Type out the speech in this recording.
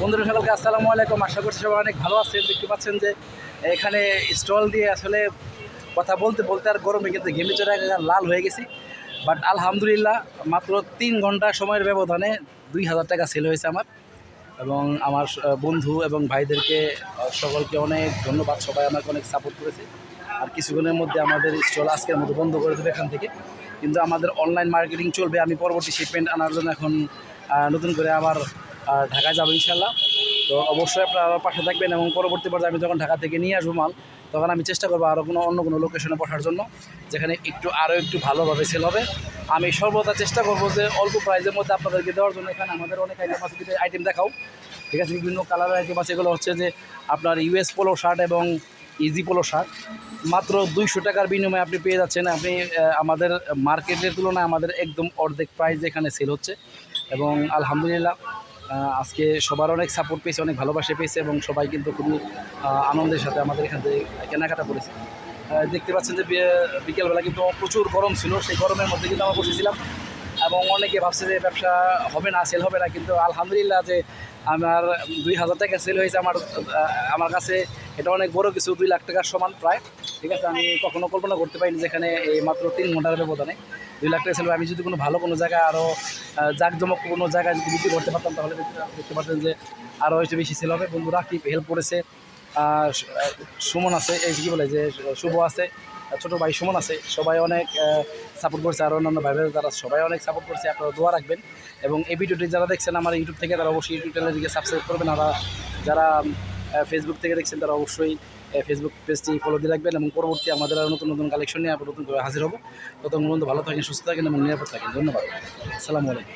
বন্ধুরা সকলকে আসসালামু আলাইকুম। আশা করছি সবাই অনেক ভালো আছেন। দেখতে পাচ্ছেন যে এখানে স্টল দিয়ে আসলে কথা বলতে বলতে আর গরমে কিন্তু ঘেমে চড়ে লাল হয়ে গেছি। বাট আলহামদুলিল্লাহ মাত্র 3 ঘন্টা সময়ের ব্যবধানে 2000 টাকা সেল হয়েছে আমার এবং আমার বন্ধু এবং ভাইদেরকে সকলকে অনেক ধন্যবাদ। সবাই আমাকে অনেক সাপোর্ট করেছে। আর কিছুক্ষণের মধ্যে আমাদের স্টল আজকের মতো বন্ধ করে দেবে এখান থেকে, কিন্তু আমাদের অনলাইন মার্কেটিং চলবে। আমি পরবর্তী শিপমেন্ট আনার জন্য এখন নতুন করে আবার ঢাকা যাবো ইনশাল্লাহ। তো অবশ্যই আপনারা আমার পাশে থাকবেন এবং পরবর্তী পর্যায়ে আমি যখন ঢাকা থেকে নিয়ে আসবো মাল, তখন আমি চেষ্টা করবো আরও অন্য কোনো লোকেশনে বসার জন্য, যেখানে আরও একটু ভালোভাবে সেল হবে। আমি সর্বদা চেষ্টা করবো যে অল্প প্রাইসের মধ্যে আপনাদেরকে দেওয়ার জন্য। এখানে আমাদের অনেক আইটেম আছে, আইটেম দেখাও, ঠিক আছে? বিভিন্ন কালারের আইটেম আছে। এগুলো হচ্ছে যে আপনার ইউএস পোলো শার্ট এবং ইজি পোলো শার্ট মাত্র 200 টাকার বিনিময়ে আপনি পেয়ে যাচ্ছেন। আপনি আমাদের মার্কেটের তুলনায় আমাদের একদম অর্ধেক প্রাইস এখানে সেল হচ্ছে এবং আলহামদুলিল্লাহ আজকে সবার অনেক সাপোর্ট পেয়েছে, অনেক ভালোবাসা পেয়েছে এবং সবাই কিন্তু খুবই আনন্দের সাথে আমাদের এখান থেকে কেনাকাটা করেছে। দেখতে পাচ্ছেন যে বিকেলবেলা কিন্তু প্রচুর গরম ছিল। সেই গরমের মধ্যে কিন্তু আমরা বসেছিলাম এবং অনেকে ভাবছে যে ব্যবসা হবে না, সেল হবে না, কিন্তু আলহামদুলিল্লাহ যে আমার 2000 টাকা সেল হয়েছে আমার কাছে এটা অনেক বড় কিছু। 2 লাখ টাকার সমান প্রায়, ঠিক আছে? আমি কখনো কল্পনা করতে পারিনি যেখানে এই মাত্র 3 ঘন্টার ব্যবধানে 2 লাখ টাকা সেল। আমি যদি কোনো ভালো কোনো জায়গায় আরও জাঁকজমক কোনো জায়গায় যদি বিক্রি করতে পারতাম, তাহলে দেখতে পারতেন যে আরও একটু বেশি সেল হবে। বন্ধুরা কি হেল্প করেছে, সুমন আছে, এই কী বলে যে শুভ আছে, ছোটো ভাই সুমন আছে, সবাই অনেক সাপোর্ট করছে। আর অন্যান্য ভাই যারা সবাই অনেক সাপোর্ট করছে। আপনারা দোয়া রাখবেন এবং এই ভিডিওটি যারা দেখছেন আমার ইউটিউব থেকে, তারা অবশ্যই ইউটিউব চ্যানেলটিকে সাবস্ক্রাইব করবেন। আর যারা ফেসবুক থেকে দেখছেন তারা অবশ্যই ফেসবুক পেজটি ফলো দিয়ে রাখবেন এবং পরবর্তী আমাদের আরও নতুন নতুন কালেকশন নিয়ে নতুন করে হাজির হব। ততক্ষণ পর্যন্ত ভালো থাকেন, সুস্থ থাকেন এবং নিরাপদ থাকেন। ধন্যবাদ। আসসালামু আলাইকুম।